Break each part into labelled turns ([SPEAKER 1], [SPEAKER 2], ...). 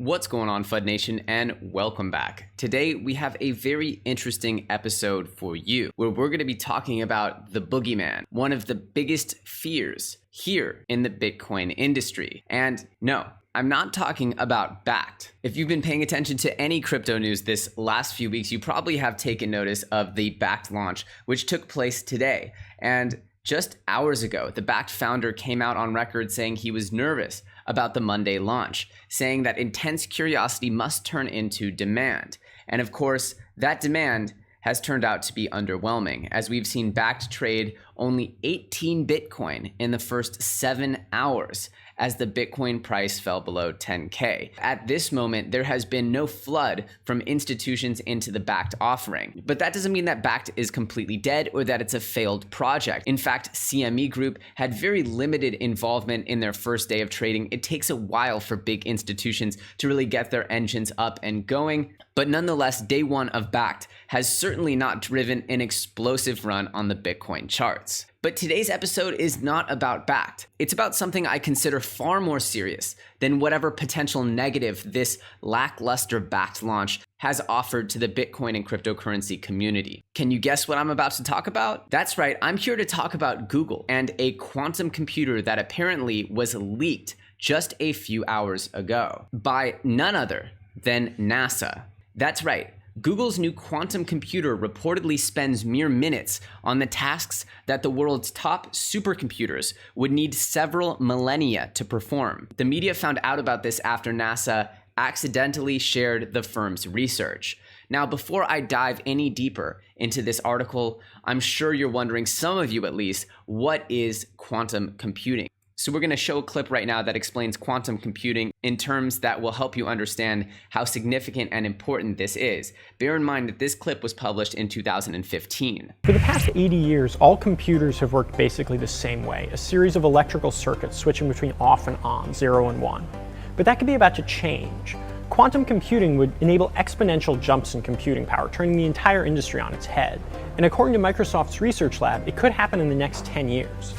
[SPEAKER 1] What's going on, FUD Nation, and welcome back. Today, we have a very interesting episode for you, where we're going to be talking about the boogeyman, one of the biggest fears here in the Bitcoin industry. And no, I'm not talking about Bakkt. If you've been paying attention to any crypto news this last few weeks, you probably have taken notice of the Bakkt launch, which took place today. And just hours ago, the Bakkt founder came out on record saying he was nervous about the Monday launch, saying that intense curiosity must turn into demand. And of course, that demand has turned out to be underwhelming, as we've seen Bakkt trade only 18 Bitcoin in the first 7 hours as the Bitcoin price fell below 10K. At this moment, there has been no flood from institutions into the Bakkt offering. But that doesn't mean that Bakkt is completely dead or that it's a failed project. In fact, CME Group had very limited involvement in their first day of trading. It takes a while for big institutions to really get their engines up and going. But nonetheless, day one of Bakkt has certainly not driven an explosive run on the Bitcoin charts. But today's episode is not about Bakkt. It's about something I consider far more serious than whatever potential negative this lackluster Bakkt launch has offered to the Bitcoin and cryptocurrency community. Can you guess what I'm about to talk about? That's right, I'm here to talk about Google and a quantum computer that apparently was leaked just a few hours ago by none other than NASA. That's right. Google's new quantum computer reportedly spends mere minutes on the tasks that the world's top supercomputers would need several millennia to perform. The media found out about this after NASA accidentally shared the firm's research. Now, before I dive any deeper into this article, I'm sure you're wondering, some of you at least, what is quantum computing? So we're going to show a clip right now that explains quantum computing in terms that will help you understand how significant and important this is. Bear in mind that this clip was published in 2015.
[SPEAKER 2] For the past 80 years, all computers have worked basically the same way, a series of electrical circuits switching between off and on, 0 and 1. But that could be about to change. Quantum computing would enable exponential jumps in computing power, turning the entire industry on its head. And according to Microsoft's research lab, it could happen in the next 10 years.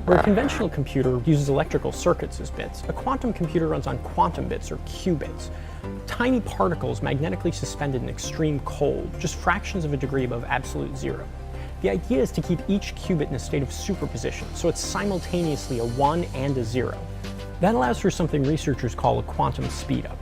[SPEAKER 2] Where a conventional computer uses electrical circuits as bits, a quantum computer runs on quantum bits, or qubits. Tiny particles magnetically suspended in extreme cold, just fractions of a degree above absolute zero. The idea is to keep each qubit in a state of superposition, so it's simultaneously a 1 and a 0. That allows for something researchers call a quantum speedup.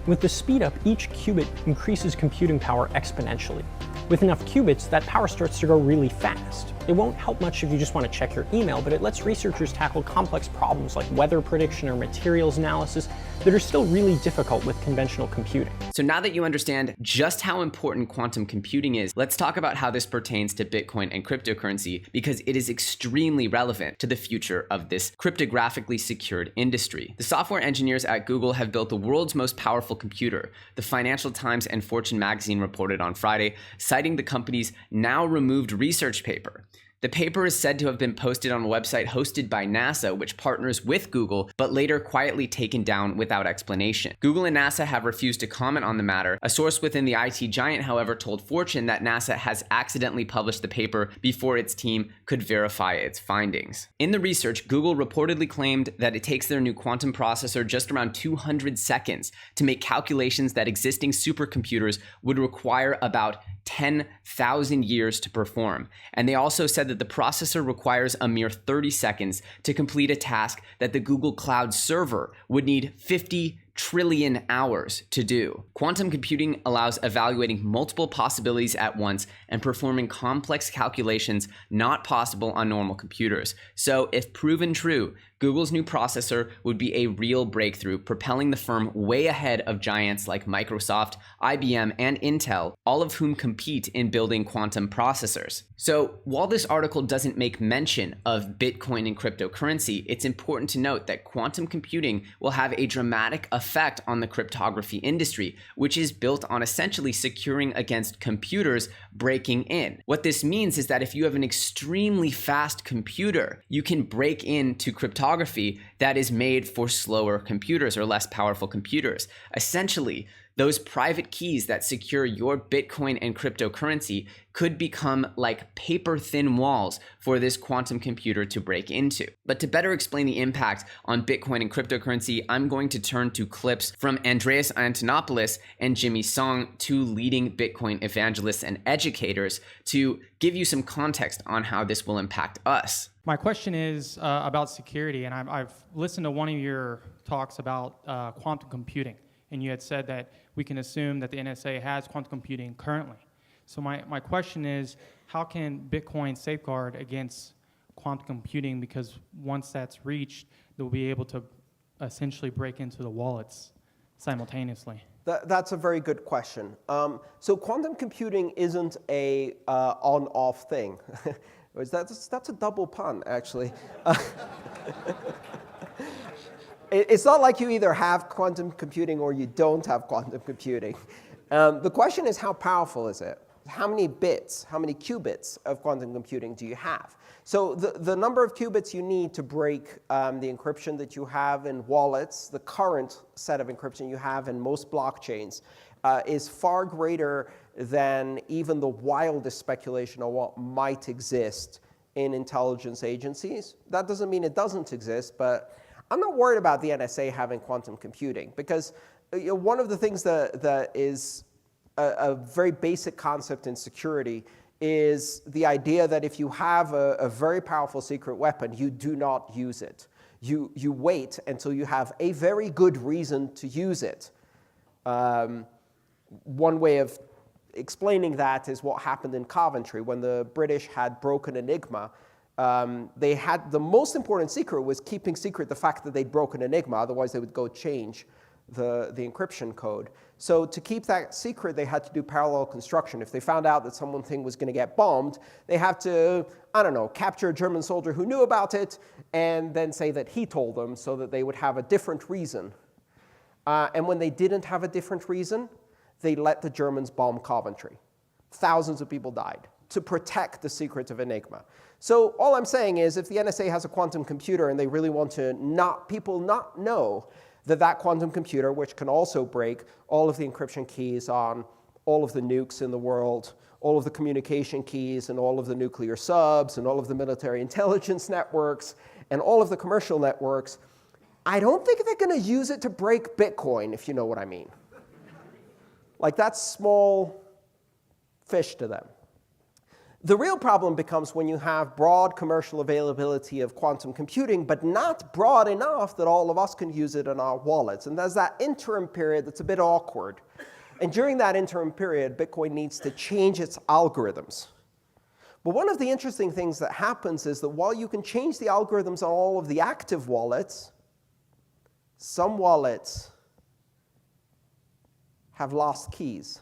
[SPEAKER 2] With the speedup, each qubit increases computing power exponentially. With enough qubits, that power starts to go really fast. It won't help much if you just want to check your email, but it lets researchers tackle complex problems like weather prediction or materials analysis that are still really difficult with conventional computing.
[SPEAKER 1] So now that you understand just how important quantum computing is, let's talk about how this pertains to Bitcoin and cryptocurrency, because it is extremely relevant to the future of this cryptographically secured industry. The software engineers at Google have built the world's most powerful computer, the Financial Times and Fortune magazine reported on Friday, citing the company's now removed research paper. The paper is said to have been posted on a website hosted by NASA, which partners with Google, but later quietly taken down without explanation. Google and NASA have refused to comment on the matter. A source within the IT giant, however, told Fortune that NASA has accidentally published the paper before its team could verify its findings. In the research, Google reportedly claimed that it takes their new quantum processor just around 200 seconds to make calculations that existing supercomputers would require about 10,000 years to perform. And they also said that the processor requires a mere 30 seconds to complete a task that the Google Cloud server would need 50 trillion hours to do. Quantum computing allows evaluating multiple possibilities at once and performing complex calculations not possible on normal computers. So, if proven true, Google's new processor would be a real breakthrough, propelling the firm way ahead of giants like Microsoft, IBM, and Intel, all of whom compete in building quantum processors. So, while this article doesn't make mention of Bitcoin and cryptocurrency, it's important to note that quantum computing will have a dramatic effect on the cryptography industry, which is built on essentially securing against computers breaking in. What this means is that if you have an extremely fast computer, you can break into cryptography that is made for slower computers or less powerful computers. Essentially, Those private keys that secure your Bitcoin and cryptocurrency could become like paper-thin walls for this quantum computer to break into. But to better explain the impact on Bitcoin and cryptocurrency, I'm going to turn to clips from Andreas Antonopoulos and Jimmy Song, two leading Bitcoin evangelists and educators, to give you some context on how this will impact us.
[SPEAKER 3] My question is about security, and I've listened to one of your talks about quantum computing, and you had said that we can assume that the NSA has quantum computing currently. So my question is, how can Bitcoin safeguard against quantum computing? Because once that's reached, they'll be able to essentially break into the wallets simultaneously.
[SPEAKER 4] That's a very good question. So quantum computing isn't a on-off thing. That's a double pun, actually. It's not like you either have quantum computing or you don't have quantum computing. The question is, how powerful is it? How many bits, how many qubits of quantum computing do you have? So the number of qubits you need to break the encryption that you have in wallets, the current set of encryption you have in most blockchains, is far greater than even the wildest speculation on what might exist in intelligence agencies. That doesn't mean it doesn't exist, but I'm not worried about the NSA having quantum computing, because one of the things that is a very basic concept in security is the idea that if you have a very powerful secret weapon, you do not use it. You wait until you have a very good reason to use it. One way of explaining that is what happened in Coventry when the British had broken Enigma. They had the most important secret was keeping secret the fact that they'd broken Enigma, otherwise they would go change the encryption code. So to keep that secret, they had to do parallel construction. If they found out that something was going to get bombed, they had to, I don't know, capture a German soldier who knew about it and then say that he told them so that they would have a different reason. And when they didn't have a different reason, they let the Germans bomb Coventry. Thousands of people died to protect the secret of Enigma. So all I'm saying is, if the NSA has a quantum computer and they really want to people not know that quantum computer, which can also break all of the encryption keys on all of the nukes in the world, all of the communication keys and all of the nuclear subs and all of the military intelligence networks and all of the commercial networks, I don't think they're going to use it to break Bitcoin, if you know what I mean. Like, that's small fish to them. The real problem becomes when you have broad commercial availability of quantum computing, but not broad enough that all of us can use it in our wallets. And there's that interim period that's a bit awkward. And during that interim period, Bitcoin needs to change its algorithms. But one of the interesting things that happens is that while you can change the algorithms on all of the active wallets, some wallets have lost keys,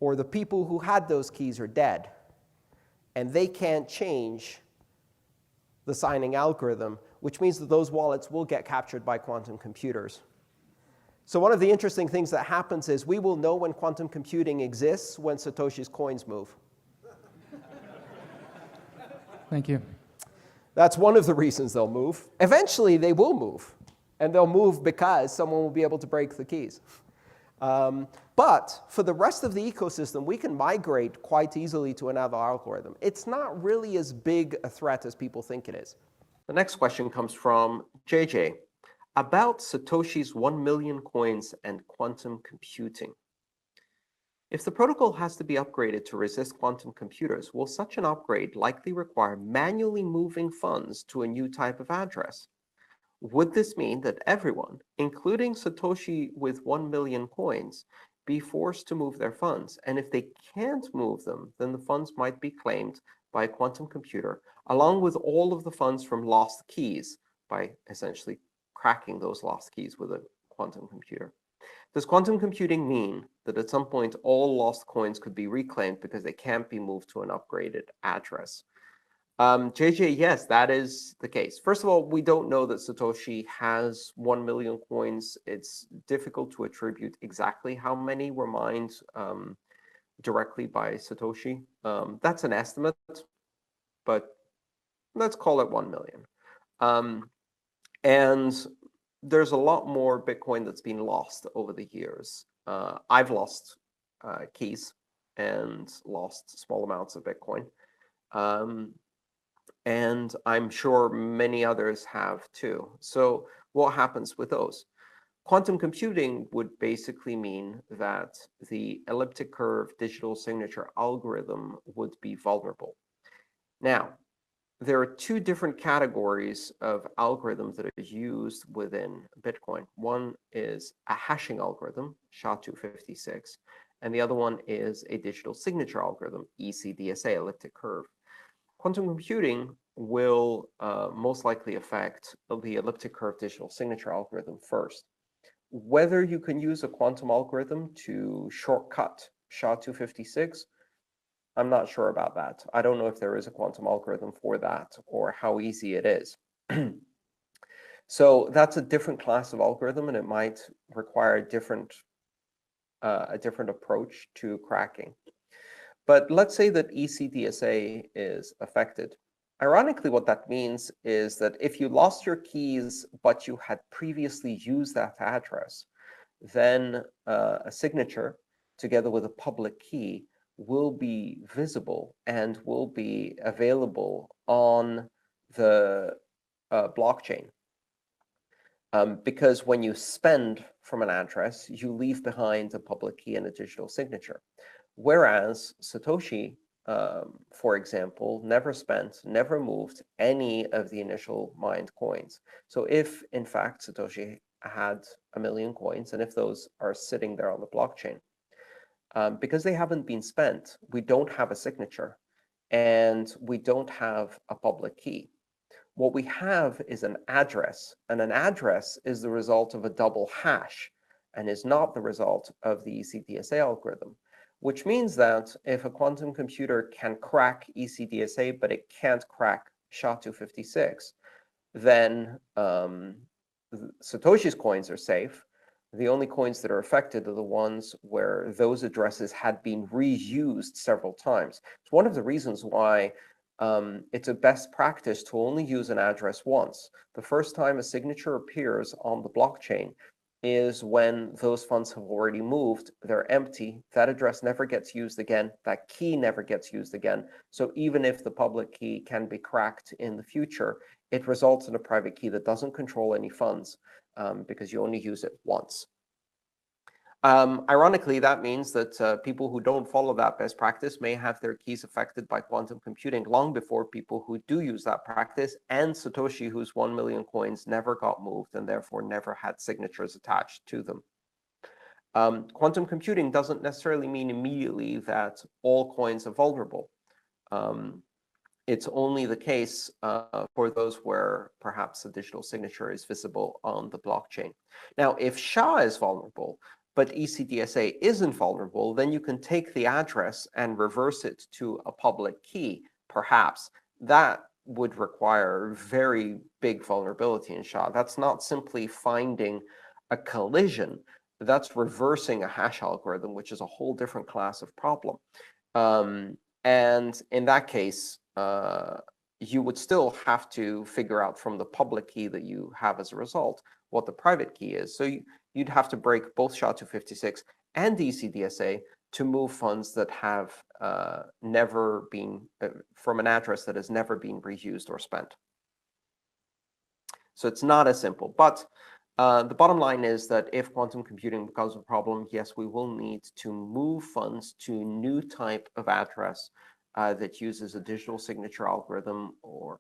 [SPEAKER 4] or the people who had those keys are dead, and they can't change the signing algorithm, which means that those wallets will get captured by quantum computers. So one of the interesting things that happens is we will know when quantum computing exists when Satoshi's coins move.
[SPEAKER 3] Thank you.
[SPEAKER 4] That's one of the reasons they'll move. Eventually, they will move, and they'll move because someone will be able to break the keys. But for the rest of the ecosystem, we can migrate quite easily to another algorithm. It's not really as big a threat as people think it is. The next question comes from JJ about Satoshi's 1 million coins and quantum computing. If the protocol has to be upgraded to resist quantum computers, will such an upgrade likely require manually moving funds to a new type of address? Would this mean that everyone, including Satoshi with 1 million coins, be forced to move their funds? And if they can't move them, then the funds might be claimed by a quantum computer, along with all of the funds from lost keys, by essentially cracking those lost keys with a quantum computer. Does quantum computing mean that at some point all lost coins could be reclaimed because they can't be moved to an upgraded address? JJ, yes, that is the case. First of all, we don't know that Satoshi has 1 million coins. It's difficult to attribute exactly how many were mined directly by Satoshi. That's an estimate, but let's call it 1 million. And there's a lot more Bitcoin that's been lost over the years. I've lost keys and lost small amounts of Bitcoin. And I'm sure many others have too. So what happens with those? Quantum computing would basically mean that the elliptic curve digital signature algorithm would be vulnerable. Now, there are two different categories of algorithms that are used within Bitcoin. One is a hashing algorithm, SHA-256, and the other one is a digital signature algorithm, ECDSA, elliptic curve. Quantum computing will most likely affect the elliptic curve digital signature algorithm first. Whether you can use a quantum algorithm to shortcut SHA-256, I'm not sure about that. I don't know if there is a quantum algorithm for that or how easy it is. So that's a different class of algorithm, and it might require a different approach to cracking. But let's say that ECDSA is affected. Ironically, what that means is that if you lost your keys, but you had previously used that address, then a signature together with a public key will be visible and will be available on the blockchain. Because when you spend from an address, you leave behind a public key and a digital signature. Whereas Satoshi, for example, never spent, never moved any of the initial mined coins. So if, in fact, Satoshi had 1 million coins, and if those are sitting there on the blockchain, because they haven't been spent, we don't have a signature, and we don't have a public key. What we have is an address, and an address is the result of a double hash and is not the result of the ECDSA algorithm. Which means that if a quantum computer can crack ECDSA, but it can't crack SHA-256, then Satoshi's coins are safe. The only coins that are affected are the ones where those addresses had been reused several times. It's one of the reasons why it's a best practice to only use an address once. The first time a signature appears on the blockchain is when those funds have already moved, they're empty, that address never gets used again, that key never gets used again. So even if the public key can be cracked in the future, it results in a private key that doesn't control any funds because you only use it once. Ironically, that means that people who don't follow that best practice may have their keys affected by quantum computing long before people who do use that practice, and Satoshi, whose 1 million coins never got moved and therefore never had signatures attached to them. Quantum computing doesn't necessarily mean immediately that all coins are vulnerable. It's only the case for those where perhaps a digital signature is visible on the blockchain. Now, if SHA is vulnerable, but ECDSA isn't vulnerable, then you can take the address and reverse it to a public key, perhaps. That would require very big vulnerability in SHA. That's not simply finding a collision. That's reversing a hash algorithm, which is a whole different class of problem. And in that case, you would still have to figure out from the public key that you have as a result what the private key is. So you'd have to break both SHA-256 and ECDSA to move funds that have never been from an address that has never been reused or spent. So it's not as simple. But the bottom line is that if quantum computing becomes a problem, yes, we will need to move funds to a new type of address that uses a digital signature algorithm or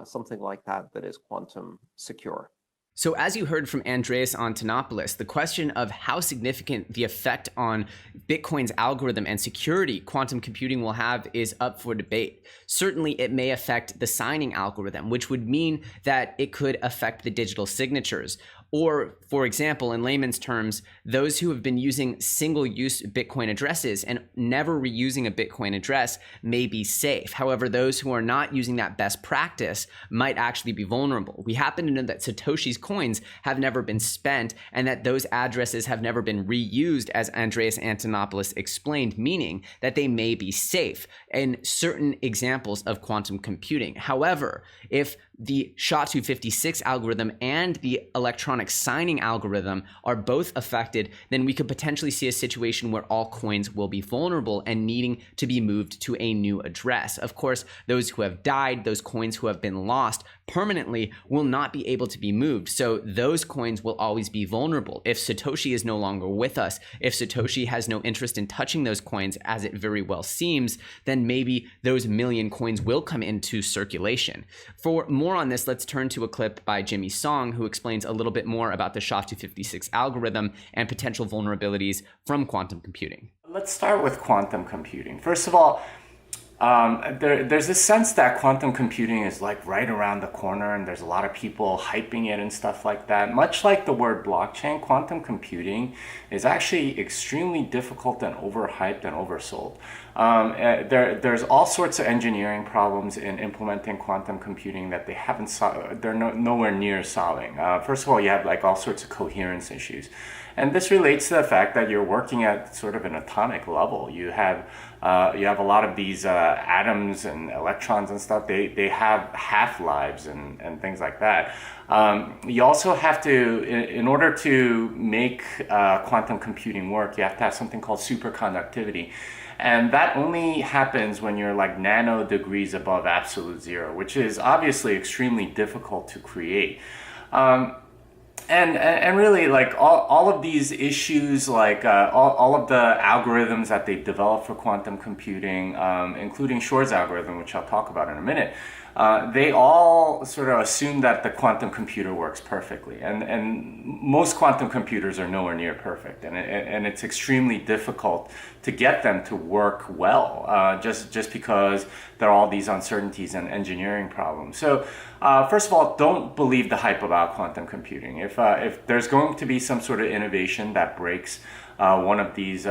[SPEAKER 4] something like that that is quantum secure.
[SPEAKER 1] So as you heard from Andreas Antonopoulos, the question of how significant the effect on Bitcoin's algorithm and security quantum computing will have is up for debate. Certainly, it may affect the signing algorithm, which would mean that it could affect the digital signatures. Or, for example, in layman's terms, those who have been using single-use Bitcoin addresses and never reusing a Bitcoin address may be safe. However, those who are not using that best practice might actually be vulnerable. We happen to know that Satoshi's coins have never been spent and that those addresses have never been reused, as Andreas Antonopoulos explained, meaning that they may be safe in certain examples of quantum computing. However, if the SHA-256 algorithm and the electronic signing algorithm are both affected, then we could potentially see a situation where all coins will be vulnerable and needing to be moved to a new address. Of course, those who have died, those coins who have been lost permanently will not be able to be moved. So those coins will always be vulnerable. If Satoshi is no longer with us, if Satoshi has no interest in touching those coins, as it very well seems, then maybe those million coins will come into circulation. For more on this, let's turn to a clip by Jimmy Song, who explains a little bit more about the SHA-256 algorithm and potential vulnerabilities from quantum computing.
[SPEAKER 5] Let's start with quantum computing. First of all, there's this sense that quantum computing is like right around the corner, and there's a lot of people hyping it and stuff like that. Much like the word blockchain, quantum computing is actually extremely difficult and overhyped and oversold. There's all sorts of engineering problems in implementing quantum computing that they're nowhere near solving. First of all, you have like all sorts of coherence issues. And this relates to the fact that you're working at sort of an atomic level. You have a lot of these atoms and electrons and stuff. They have half-lives and things like that. You also have to, in order to make quantum computing work, you have to have something called superconductivity. And that only happens when you're like nano degrees above absolute zero, which is obviously extremely difficult to create. And really, like all of these issues, like all of the algorithms that they've developed for quantum computing, including Shor's algorithm, which I'll talk about in a minute, they all sort of assume that the quantum computer works perfectly. And most quantum computers are nowhere near perfect. And it's extremely difficult to get them to work well, just because there are all these uncertainties and engineering problems. So first of all, don't believe the hype about quantum computing. If there's going to be some sort of innovation that breaks one of these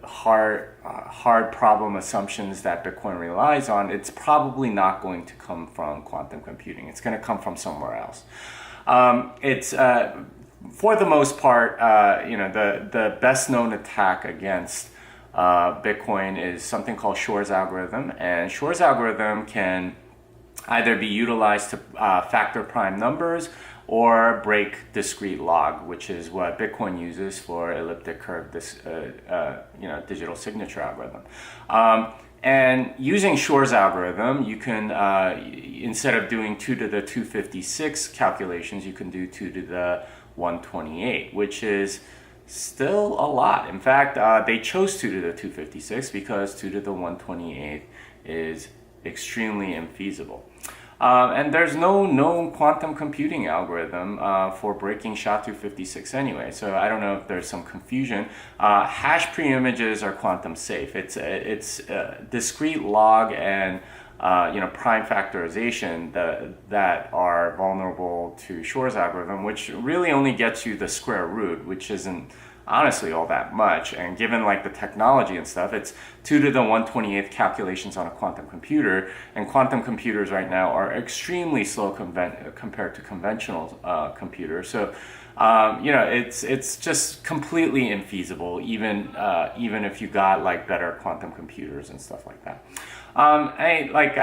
[SPEAKER 5] hard problem assumptions that Bitcoin relies on, it's probably not going to come from quantum computing. It's going to come from somewhere else. It's for the most part, the best known attack against Bitcoin is something called Shor's algorithm, and Shor's algorithm can either be utilized to factor prime numbers or break discrete log, which is what Bitcoin uses for elliptic curve, digital signature algorithm. And using Shor's algorithm, you can, instead of doing 2 to the 256 calculations, you can do 2 to the 128, which is still a lot. In fact, they chose 2 to the 256 because 2 to the 128 is extremely infeasible. And there's no known quantum computing algorithm for breaking SHA-256 anyway, so I don't know if there's some confusion. Hash preimages are quantum safe. It's discrete log and prime factorization that are vulnerable to Shor's algorithm, which really only gets you the square root, which isn't honestly all that much. And given like the technology and stuff, it's 2 to the 128th calculations on a quantum computer, and quantum computers right now are extremely slow compared to conventional computers. So it's just completely infeasible, even if you got like better quantum computers and stuff like that. Like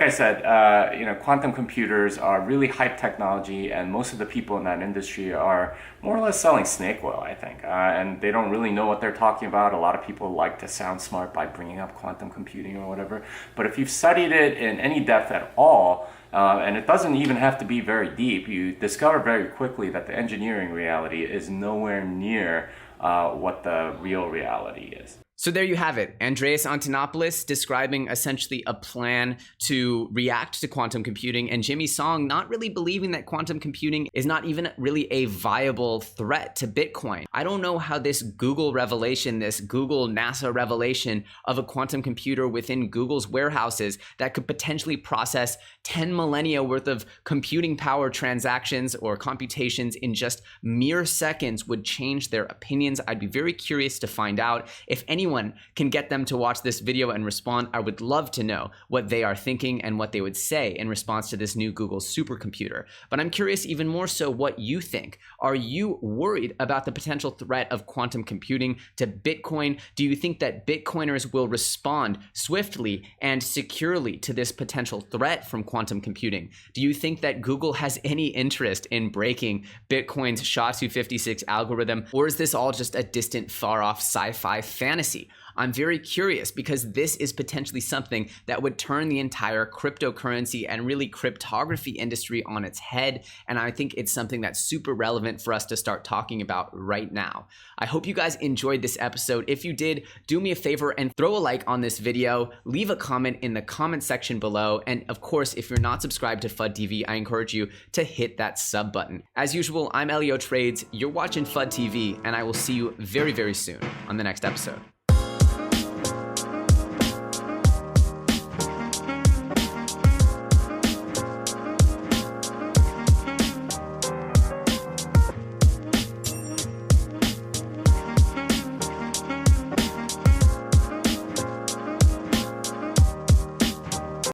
[SPEAKER 5] I said, quantum computers are really hype technology, and most of the people in that industry are more or less selling snake oil, I think, and they don't really know what they're talking about. A lot of people like to sound smart by bringing up quantum computing or whatever, but if you've studied it in any depth at all, and it doesn't even have to be very deep, you discover very quickly that the engineering reality is nowhere near what the real reality is.
[SPEAKER 1] So there you have it. Andreas Antonopoulos describing essentially a plan to react to quantum computing, and Jimmy Song not really believing that quantum computing is not even really a viable threat to Bitcoin. I don't know how this Google revelation, this Google NASA revelation of a quantum computer within Google's warehouses that could potentially process 10 millennia worth of computing power transactions or computations in just mere seconds would change their opinions. I'd be very curious to find out. If anyone anyone can get them to watch this video and respond, I would love to know what they are thinking and what they would say in response to this new Google supercomputer. But I'm curious even more so what you think. Are you worried about the potential threat of quantum computing to Bitcoin? Do you think that Bitcoiners will respond swiftly and securely to this potential threat from quantum computing? Do you think that Google has any interest in breaking Bitcoin's SHA-256 algorithm, or is this all just a distant, far-off sci-fi fantasy? I'm very curious because this is potentially something that would turn the entire cryptocurrency and really cryptography industry on its head, and I think it's something that's super relevant for us to start talking about right now. I hope you guys enjoyed this episode. If you did, do me a favor and throw a like on this video, leave a comment in the comment section below, and of course, if you're not subscribed to FUD TV, I encourage you to hit that sub button. As usual, I'm Elio Trades, you're watching FUD TV, and I will see you very, very soon on the next episode.